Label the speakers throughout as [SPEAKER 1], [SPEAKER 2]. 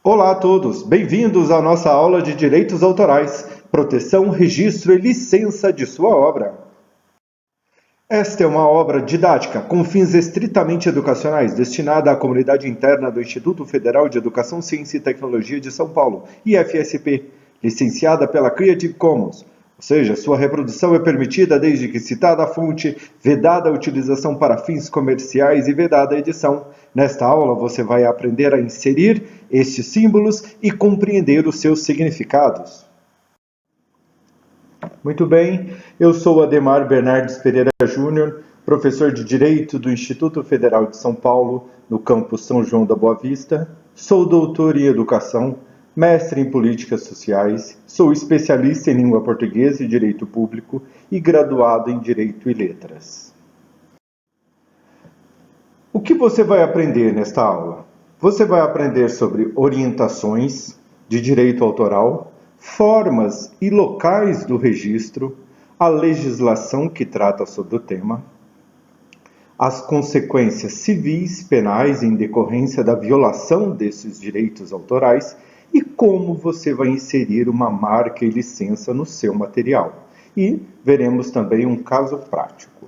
[SPEAKER 1] Olá a todos, bem-vindos à nossa aula de Direitos Autorais, Proteção, Registro e Licença de sua obra. Esta é uma obra didática com fins estritamente educacionais, destinada à comunidade interna do Instituto Federal de Educação, Ciência e Tecnologia de São Paulo, IFSP, licenciada pela Creative Commons, ou seja, sua reprodução é permitida desde que citada a fonte, vedada a utilização para fins comerciais e vedada a edição. Nesta aula você vai aprender a inserir estes símbolos e compreender os seus significados. Muito bem, eu sou Ademar Bernardes Pereira Júnior, professor de Direito do Instituto Federal de São Paulo, no campus São João da Boa Vista. Sou doutor em Educação, mestre em Políticas Sociais, sou especialista em Língua Portuguesa e Direito Público e graduado em Direito e Letras. O que você vai aprender nesta aula? Você vai aprender sobre orientações de direito autoral, formas e locais do registro, a legislação que trata sobre o tema, as consequências civis, penais em decorrência da violação desses direitos autorais e como você vai inserir uma marca e licença no seu material. E veremos também um caso prático.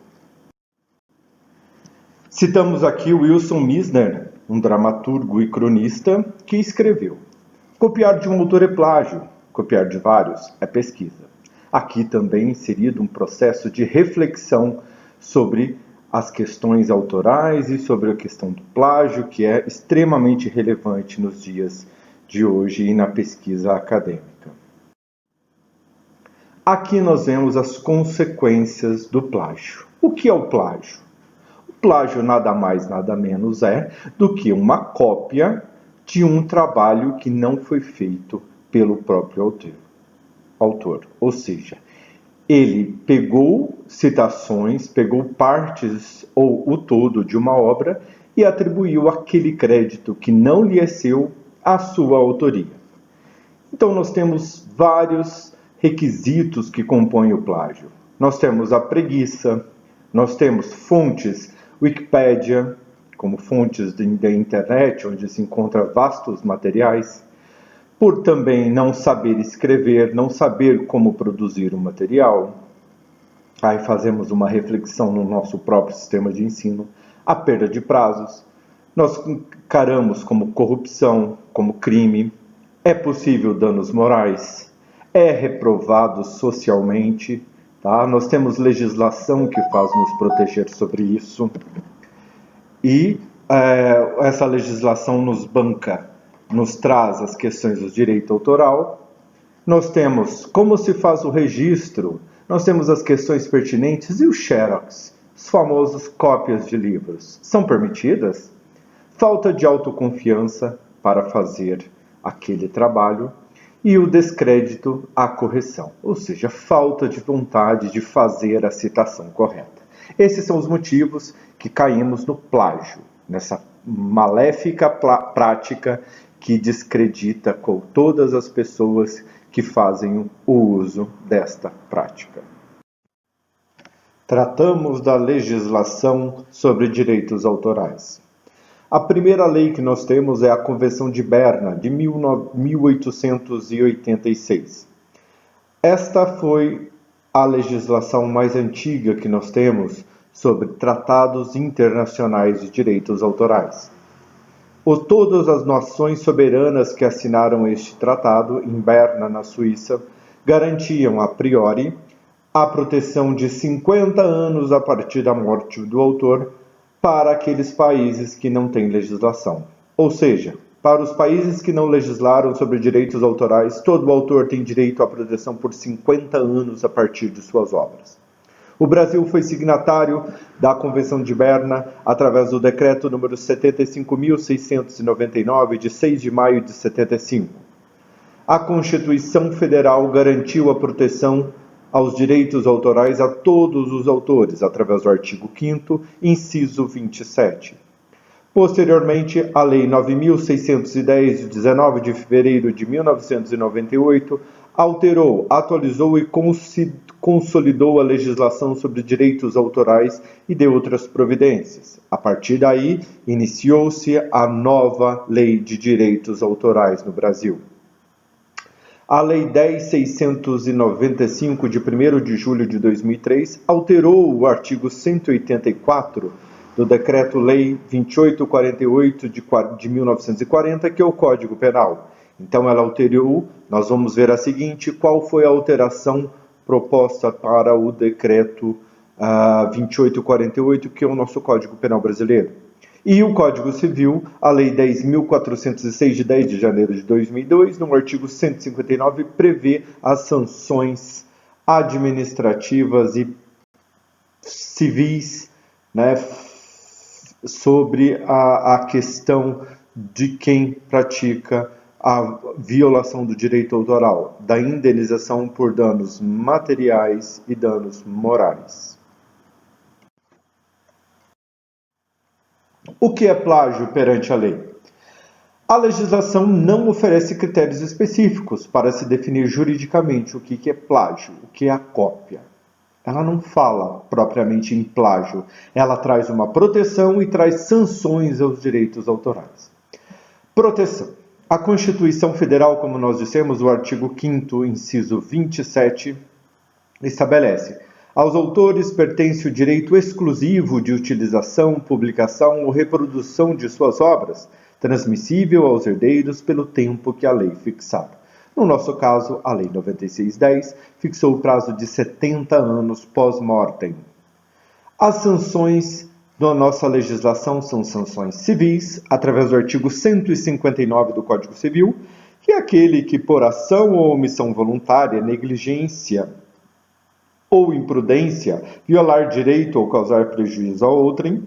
[SPEAKER 1] Citamos aqui Wilson Mizner, um dramaturgo e cronista, que escreveu: copiar de um autor é plágio, copiar de vários é pesquisa. Aqui também inserido um processo de reflexão sobre as questões autorais e sobre a questão do plágio, que é extremamente relevante nos dias de hoje e na pesquisa acadêmica. Aqui nós vemos as consequências do plágio. O que é o plágio? O plágio nada mais, nada menos é do que uma cópia de um trabalho que não foi feito pelo próprio autor. Ou seja, ele pegou citações, pegou partes ou o todo de uma obra e atribuiu aquele crédito que não lhe é seu à sua autoria. Então nós temos vários requisitos que compõem o plágio. Nós temos a preguiça, nós temos fontes Wikipédia, como fontes da internet, onde se encontra vastos materiais, por também não saber escrever, não saber como produzir um material. Aí fazemos uma reflexão no nosso próprio sistema de ensino, a perda de prazos. Nós encaramos como corrupção, como crime, é possível danos morais, é reprovado socialmente, tá? Nós temos legislação que faz nos proteger sobre isso e essa legislação nos banca, nos traz as questões do direito autoral. Nós temos como se faz o registro, nós temos as questões pertinentes e o xerox, os famosos cópias de livros. São permitidas? Falta de autoconfiança para fazer aquele trabalho e o descrédito à correção, ou seja, falta de vontade de fazer a citação correta. Esses são os motivos que caímos no plágio, nessa maléfica prática que descredita com todas as pessoas que fazem o uso desta prática. Tratamos da legislação sobre direitos autorais. A primeira lei que nós temos é a Convenção de Berna, de 1886. Esta foi a legislação mais antiga que nós temos sobre tratados internacionais de direitos autorais. Todas as nações soberanas que assinaram este tratado, em Berna, na Suíça, garantiam a priori a proteção de 50 anos a partir da morte do autor para aqueles países que não têm legislação. Ou seja, para os países que não legislaram sobre direitos autorais, todo autor tem direito à proteção por 50 anos a partir de suas obras. O Brasil foi signatário da Convenção de Berna através do decreto número 75.699, de 6 de maio de 75. A Constituição Federal garantiu a proteção aos direitos autorais a todos os autores, através do artigo 5º, inciso 27. Posteriormente, a Lei 9.610, de 19 de fevereiro de 1998, alterou, atualizou e consolidou a legislação sobre direitos autorais e de outras providências. A partir daí, iniciou-se a nova Lei de Direitos Autorais no Brasil. A Lei 10.695, de 1º de julho de 2003, alterou o artigo 184 do Decreto-Lei 2848 de 1940, que é o Código Penal. Então, ela alterou, nós vamos ver a seguinte, qual foi a alteração proposta para o Decreto 2848, que é o nosso Código Penal brasileiro. E o Código Civil, a Lei 10.406, de 10 de janeiro de 2002, no artigo 159, prevê as sanções administrativas e civis, né, sobre a questão de quem pratica a violação do direito autoral, da indenização por danos materiais e danos morais. O que é plágio perante a lei? A legislação não oferece critérios específicos para se definir juridicamente o que é plágio, o que é a cópia. Ela não fala propriamente em plágio, ela traz uma proteção e traz sanções aos direitos autorais. Proteção. A Constituição Federal, como nós dissemos, o artigo 5º, inciso 27, estabelece: aos autores pertence o direito exclusivo de utilização, publicação ou reprodução de suas obras, transmissível aos herdeiros pelo tempo que a lei fixar. No nosso caso, a Lei 9610 fixou o prazo de 70 anos pós-mortem. As sanções da nossa legislação são sanções civis, através do artigo 159 do Código Civil, que é aquele que, por ação ou omissão voluntária, negligência ou imprudência, violar direito ou causar prejuízo a outrem,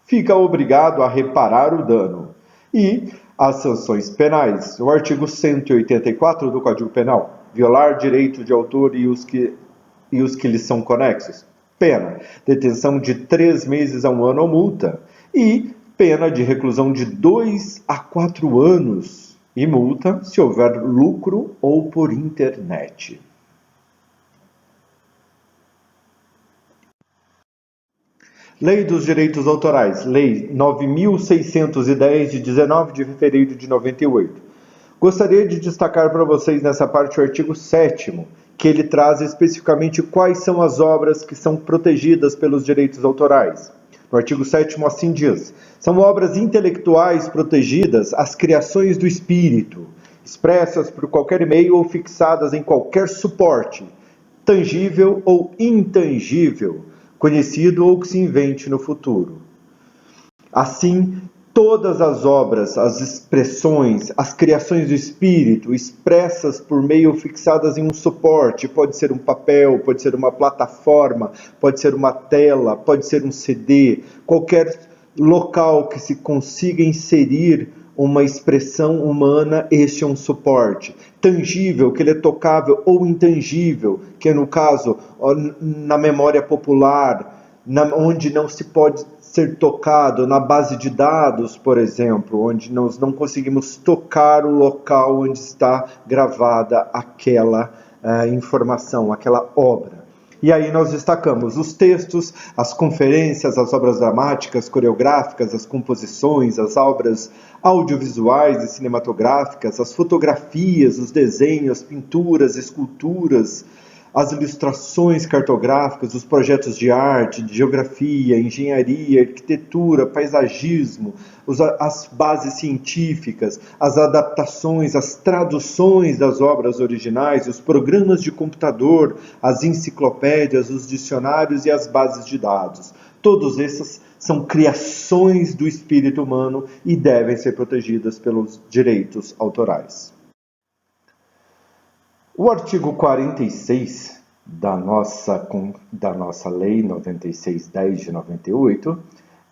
[SPEAKER 1] fica obrigado a reparar o dano. E as sanções penais, o artigo 184 do Código Penal, violar direito de autor e os que lhes são conexos. Pena, detenção de 3 meses a 1 ano ou multa. E pena de reclusão de 2 a 4 anos e multa se houver lucro ou por internet. Lei dos Direitos Autorais, Lei 9.610, de 19 de fevereiro de 98. Gostaria de destacar para vocês nessa parte o artigo 7º, que ele traz especificamente quais são as obras que são protegidas pelos direitos autorais. No artigo 7º assim diz: são obras intelectuais protegidas as criações do espírito, expressas por qualquer meio ou fixadas em qualquer suporte, tangível ou intangível, conhecido ou que se invente no futuro. Assim, todas as obras, as expressões, as criações do espírito, expressas por meio ou fixadas em um suporte, pode ser um papel, pode ser uma plataforma, pode ser uma tela, pode ser um CD, qualquer local que se consiga inserir uma expressão humana, este é um suporte. Tangível, que ele é tocável, ou intangível, que é no caso, na memória popular, onde não se pode ser tocado, na base de dados, por exemplo, onde nós não conseguimos tocar o local onde está gravada aquela informação, aquela obra. E aí nós destacamos os textos, as conferências, as obras dramáticas, coreográficas, as composições, as obras audiovisuais e cinematográficas, as fotografias, os desenhos, as pinturas, esculturas, as ilustrações cartográficas, os projetos de arte, de geografia, engenharia, arquitetura, paisagismo, as bases científicas, as adaptações, as traduções das obras originais, os programas de computador, as enciclopédias, os dicionários e as bases de dados. Todos esses são criações do espírito humano e devem ser protegidas pelos direitos autorais. O artigo 46 da nossa Lei 9610 de 98,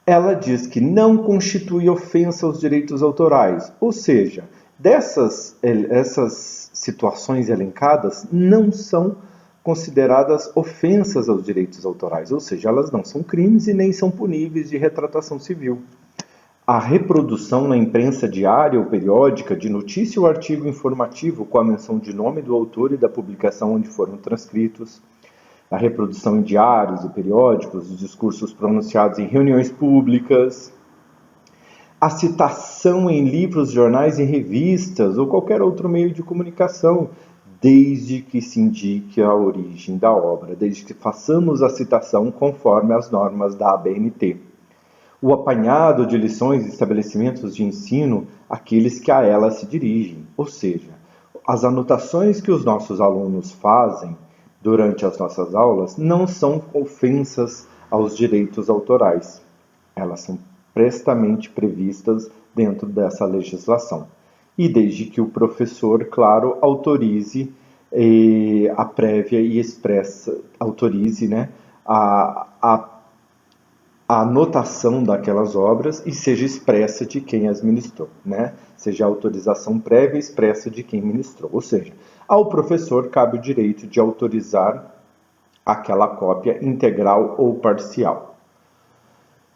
[SPEAKER 1] ela diz que não constitui ofensa aos direitos autorais, ou seja, essas situações elencadas não são consideradas ofensas aos direitos autorais, ou seja, elas não são crimes e nem são puníveis de retratação civil. A reprodução na imprensa diária ou periódica de notícia ou artigo informativo com a menção de nome do autor e da publicação onde foram transcritos, a reprodução em diários e periódicos, os discursos pronunciados em reuniões públicas, a citação em livros, jornais e revistas ou qualquer outro meio de comunicação, desde que se indique a origem da obra, desde que façamos a citação conforme as normas da ABNT. O apanhado de lições e estabelecimentos de ensino, aqueles que a ela se dirigem, ou seja, as anotações que os nossos alunos fazem durante as nossas aulas não são ofensas aos direitos autorais. Elas são prestamente previstas dentro dessa legislação. E desde que o professor, claro, autorize a prévia e expressa, autorize, né, a anotação daquelas obras e seja expressa de quem as ministrou, né? Seja a autorização prévia expressa de quem ministrou. Ou seja, ao professor cabe o direito de autorizar aquela cópia integral ou parcial.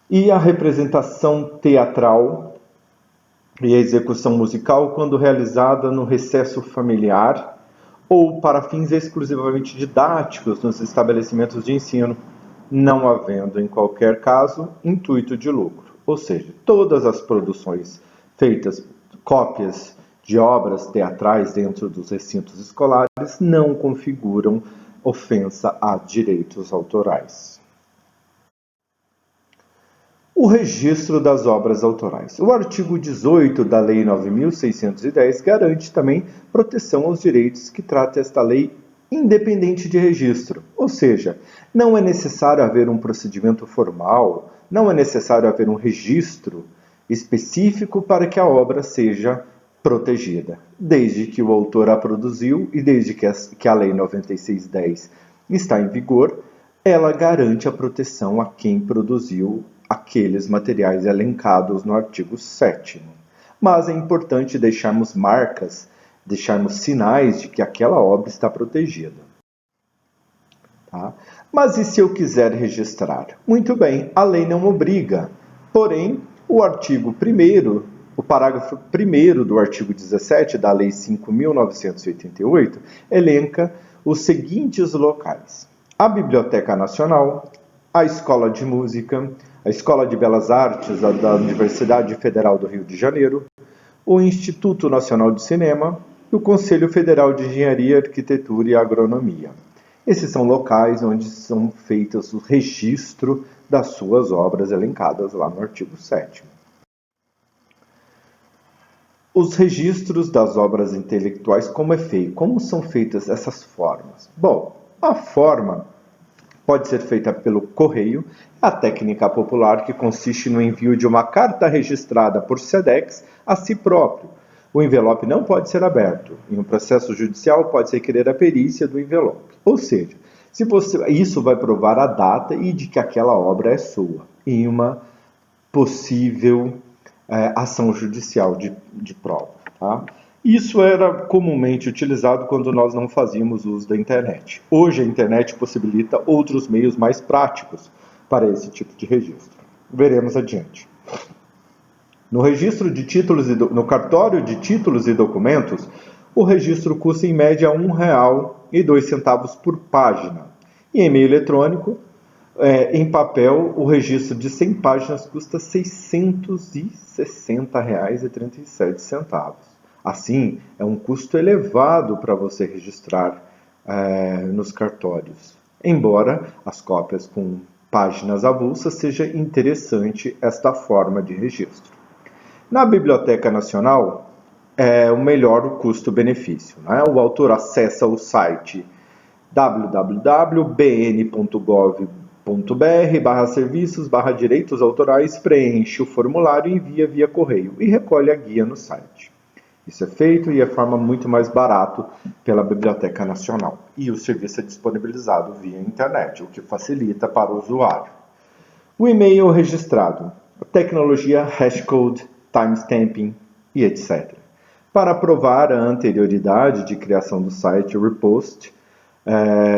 [SPEAKER 1] E a representação teatral e a execução musical, quando realizada no recesso familiar ou para fins exclusivamente didáticos nos estabelecimentos de ensino, não havendo, em qualquer caso, intuito de lucro. Ou seja, todas as produções feitas, cópias de obras teatrais dentro dos recintos escolares, não configuram ofensa a direitos autorais. O registro das obras autorais. O artigo 18 da Lei 9.610 garante também proteção aos direitos que trata esta lei independente de registro, ou seja, não é necessário haver um procedimento formal, não é necessário haver um registro específico para que a obra seja protegida, desde que o autor a produziu e desde que a Lei 9610 está em vigor, ela garante a proteção a quem produziu aqueles materiais elencados no artigo 7º. Mas é importante deixarmos marcas, deixarmos sinais de que aquela obra está protegida. Tá? Mas e se eu quiser registrar? Muito bem, a lei não obriga. Porém, o artigo 1º, o parágrafo 1º do artigo 17 da Lei 5.988, elenca os seguintes locais: a Biblioteca Nacional, a Escola de Música, a Escola de Belas Artes da Universidade Federal do Rio de Janeiro, o Instituto Nacional de Cinema e o Conselho Federal de Engenharia, Arquitetura e Agronomia. Esses são locais onde são feitos o registro das suas obras elencadas lá no artigo 7º. Os registros das obras intelectuais, como é feito? Como são feitas essas formas? Bom, a forma pode ser feita pelo correio, a técnica popular que consiste no envio de uma carta registrada por SEDEX a si próprio. O envelope não pode ser aberto. Em um processo judicial, pode ser requerer a perícia do envelope. Ou seja, isso vai provar a data e de que aquela obra é sua, em uma possível ação judicial de prova. Tá? Isso era comumente utilizado quando nós não fazíamos uso da internet. Hoje a internet possibilita outros meios mais práticos para esse tipo de registro. Veremos adiante. No registro de títulos no cartório de títulos e documentos, o registro custa em média R$ 1,02 por página. E em meio eletrônico, em papel, o registro de 100 páginas custa R$ 660,37. Assim, é um custo elevado para você registrar nos cartórios. Embora as cópias com páginas avulsas seja interessante esta forma de registro. Na Biblioteca Nacional, é o melhor custo-benefício. Né? O autor acessa o site www.bn.gov.br/serviços/direitos autorais, preenche o formulário e envia via correio e recolhe a guia no site. Isso é feito e é forma muito mais barato pela Biblioteca Nacional. E o serviço é disponibilizado via internet, o que facilita para o usuário. O e-mail registrado, a tecnologia hashcode, timestamping e etc. Para provar a anterioridade de criação do site, Repost,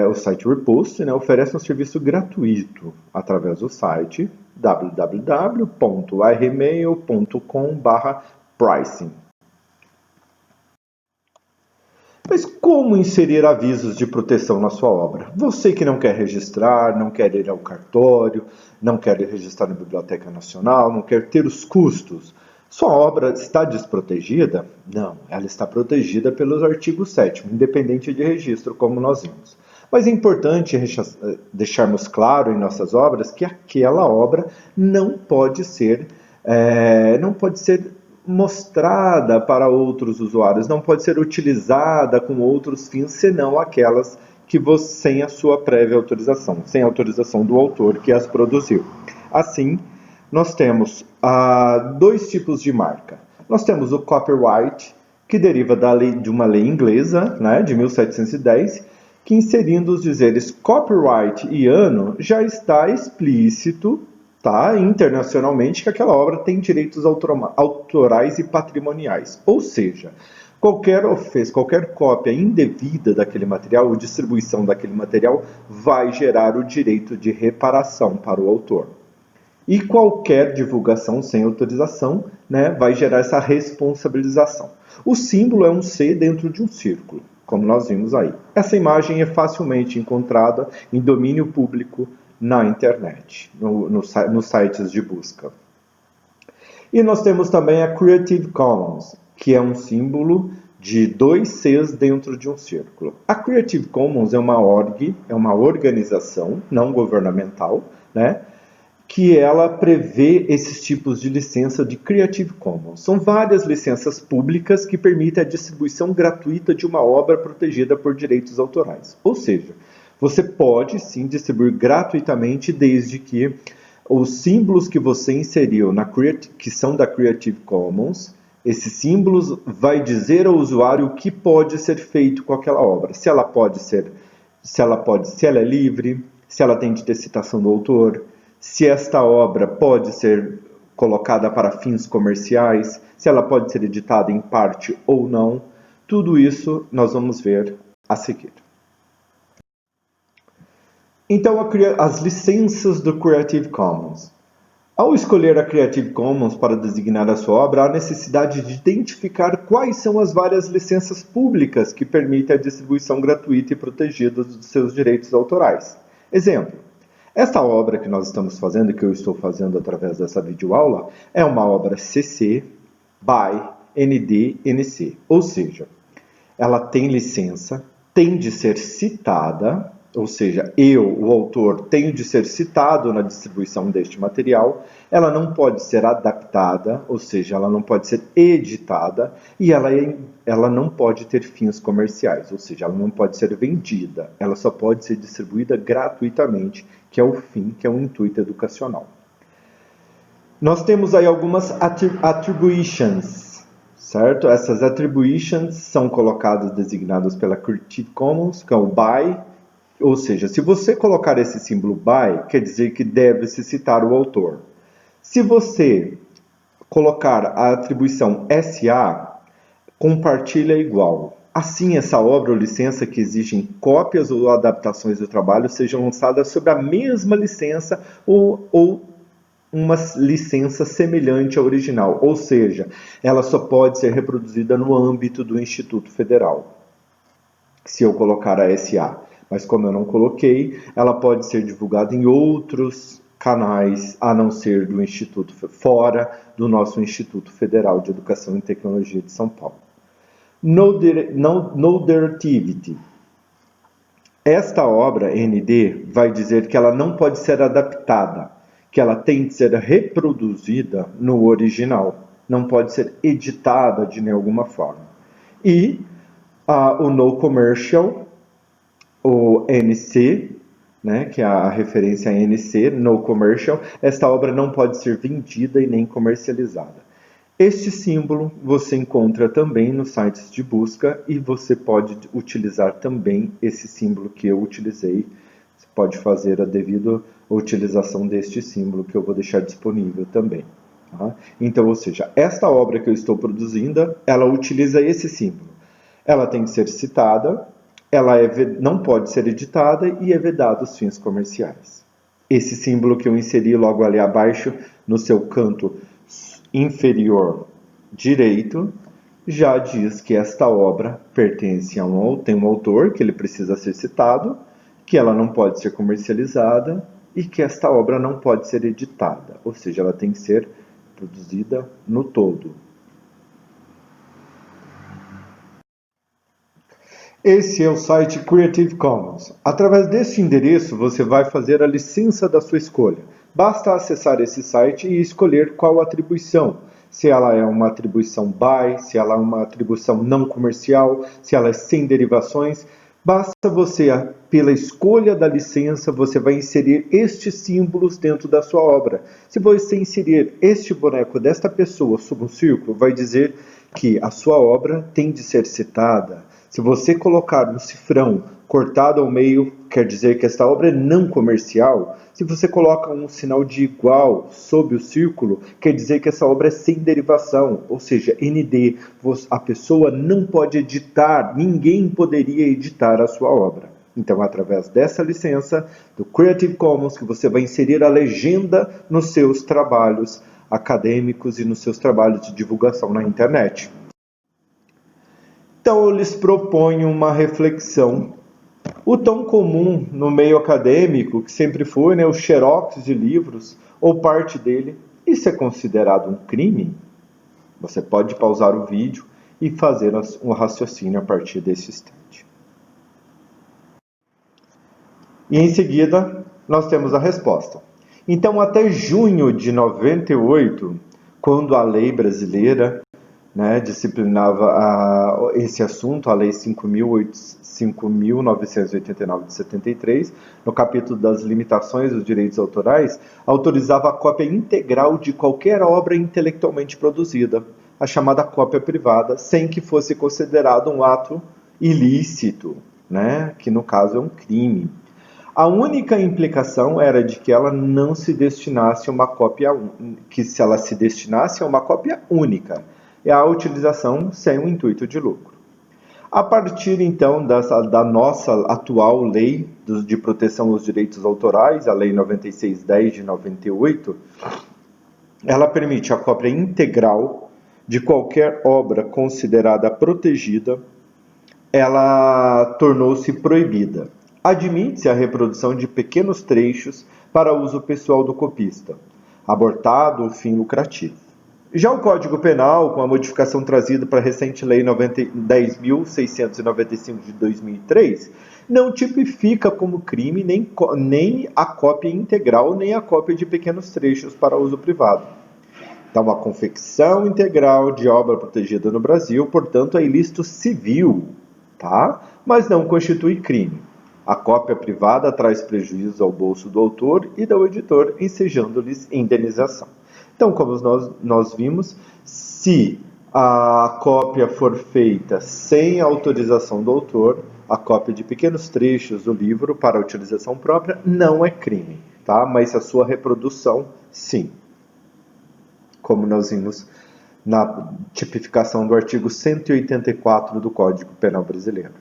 [SPEAKER 1] o site Repost oferece um serviço gratuito através do site www.rmail.com/pricing. Mas como inserir avisos de proteção na sua obra? Você que não quer registrar, não quer ir ao cartório, não quer registrar na Biblioteca Nacional, não quer ter os custos. Sua obra está desprotegida? Não, ela está protegida pelos artigos 7º, independente de registro, como nós vimos. Mas é importante deixarmos claro em nossas obras que aquela obra não pode ser mostrada para outros usuários, não pode ser utilizada com outros fins, senão aquelas que sem a sua prévia autorização, sem a autorização do autor que as produziu. Assim, nós temos dois tipos de marca. Nós temos o copyright, que deriva de uma lei inglesa, né, de 1710, que inserindo os dizeres copyright e ano, já está explícito, tá, internacionalmente, que aquela obra tem direitos autorais e patrimoniais. Ou seja, qualquer cópia indevida daquele material ou distribuição daquele material vai gerar o direito de reparação para o autor. E qualquer divulgação sem autorização, né, vai gerar essa responsabilização. O símbolo é um C dentro de um círculo, como nós vimos aí. Essa imagem é facilmente encontrada em domínio público na internet, nos sites de busca. E nós temos também a Creative Commons, que é um símbolo de 2 Cs dentro de um círculo. A Creative Commons é uma organização não governamental, né, que ela prevê esses tipos de licença de Creative Commons. São várias licenças públicas que permitem a distribuição gratuita de uma obra protegida por direitos autorais. Ou seja, você pode sim distribuir gratuitamente desde que os símbolos que você inseriu que são da Creative Commons, esses símbolos vai dizer ao usuário o que pode ser feito com aquela obra. Se ela é livre, se ela tem de ter citação do autor, se esta obra pode ser colocada para fins comerciais, se ela pode ser editada em parte ou não. Tudo isso nós vamos ver a seguir. Então, as licenças do Creative Commons. Ao escolher a Creative Commons para designar a sua obra, há necessidade de identificar quais são as várias licenças públicas que permitem a distribuição gratuita e protegida dos seus direitos autorais. Exemplo. Esta obra que nós estamos fazendo, que eu estou fazendo através dessa videoaula, é uma obra CC BY ND NC, ou seja, ela tem licença, tem de ser citada, ou seja, o autor, tenho de ser citado na distribuição deste material, ela não pode ser adaptada, ou seja, ela não pode ser editada, e ela não pode ter fins comerciais, ou seja, ela não pode ser vendida, ela só pode ser distribuída gratuitamente, que é o fim, que é o intuito educacional. Nós temos aí algumas attributions, certo? Essas attributions são designadas pela Creative Commons, que é o BY, ou seja, se você colocar esse símbolo BY, quer dizer que deve-se citar o autor. Se você colocar a atribuição SA, compartilha igual. Assim, essa obra ou licença que exigem cópias ou adaptações do trabalho sejam lançadas sob a mesma licença ou uma licença semelhante à original, ou seja, ela só pode ser reproduzida no âmbito do Instituto Federal, se eu colocar a SA. Mas como eu não coloquei, ela pode ser divulgada em outros canais, a não ser do Instituto, fora do nosso Instituto Federal de Educação e Tecnologia de São Paulo. Nodartivity. Esta obra, ND, vai dizer que ela não pode ser adaptada, que ela tem de ser reproduzida no original, não pode ser editada de nenhuma forma. E o No Commercial, o NC, né, que é a referência a NC, No Commercial, esta obra não pode ser vendida e nem comercializada. Este símbolo você encontra também nos sites de busca e você pode utilizar também esse símbolo que eu utilizei. Você pode fazer a devida utilização deste símbolo que eu vou deixar disponível também. Tá? Então, ou seja, esta obra que eu estou produzindo, ela utiliza esse símbolo. Ela tem que ser citada, ela não pode ser editada e é vedada os fins comerciais. Esse símbolo que eu inseri logo ali abaixo, no seu canto inferior direito, já diz que esta obra pertence tem um autor, que ele precisa ser citado, que ela não pode ser comercializada e que esta obra não pode ser editada, ou seja, ela tem que ser produzida no todo. Esse é o site Creative Commons. Através deste endereço você vai fazer a licença da sua escolha. Basta acessar esse site e escolher qual atribuição. Se ela é uma atribuição BY, se ela é uma atribuição não comercial, se ela é sem derivações. Basta você, pela escolha da licença, você vai inserir estes símbolos dentro da sua obra. Se você inserir este boneco desta pessoa sob um círculo, vai dizer que a sua obra tem de ser citada. Se você colocar um cifrão cortado ao meio, quer dizer que esta obra é não comercial. Se você coloca um sinal de igual sob o círculo, quer dizer que essa obra é sem derivação, ou seja, ND. A pessoa não pode editar, ninguém poderia editar a sua obra. Então, através dessa licença do Creative Commons, que você vai inserir a legenda nos seus trabalhos acadêmicos e nos seus trabalhos de divulgação na internet. Então, eu lhes proponho uma reflexão. O tão comum no meio acadêmico, que sempre foi, o xerox de livros, ou parte dele, isso é considerado um crime? Você pode pausar o vídeo e fazer um raciocínio a partir desse instante. E em seguida, nós temos a resposta. Então, até junho de 98, quando a lei brasileira disciplinava esse assunto, a Lei 5.989 de 73, no capítulo das limitações dos direitos autorais, autorizava a cópia integral de qualquer obra intelectualmente produzida, a chamada cópia privada, sem que fosse considerado um ato ilícito, que no caso é um crime. A única implicação era de que ela não se destinasse a uma cópia, que se ela se destinasse a uma cópia única, é a utilização sem o intuito de lucro. A partir, então, da nossa atual lei de proteção aos direitos autorais, a Lei 9610 de 98, ela permite a cópia integral de qualquer obra considerada protegida, ela tornou-se proibida. Admite-se a reprodução de pequenos trechos para uso pessoal do copista, abortado o fim lucrativo. Já o Código Penal, com a modificação trazida para a recente Lei 10.695 de 2003, não tipifica como crime nem a cópia integral, nem a cópia de pequenos trechos para uso privado. Então, a confecção integral de obra protegida no Brasil, portanto, é ilícito civil, mas não constitui crime. A cópia privada traz prejuízo ao bolso do autor e do editor, ensejando-lhes indenização. Então, como nós vimos, se a cópia for feita sem autorização do autor, a cópia de pequenos trechos do livro para utilização própria não é crime, mas a sua reprodução, sim. Como nós vimos na tipificação do artigo 184 do Código Penal Brasileiro.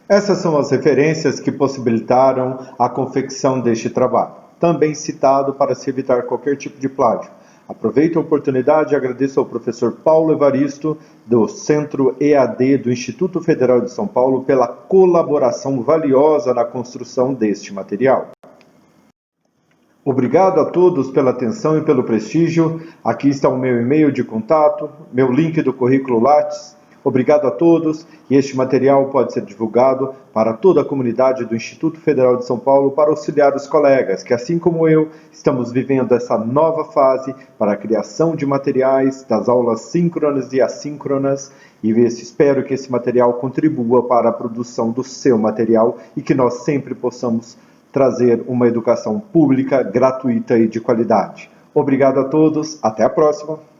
[SPEAKER 1] Essas são as referências que possibilitaram a confecção deste trabalho, também citado para se evitar qualquer tipo de plágio. Aproveito a oportunidade e agradeço ao professor Paulo Evaristo, do Centro EAD do Instituto Federal de São Paulo, pela colaboração valiosa na construção deste material. Obrigado a todos pela atenção e pelo prestígio. Aqui está o meu e-mail de contato, meu link do currículo Lattes. Obrigado a todos, e este material pode ser divulgado para toda a comunidade do Instituto Federal de São Paulo para auxiliar os colegas que, assim como eu, estamos vivendo essa nova fase para a criação de materiais das aulas síncronas e assíncronas, e espero que esse material contribua para a produção do seu material e que nós sempre possamos trazer uma educação pública, gratuita e de qualidade. Obrigado a todos, até a próxima!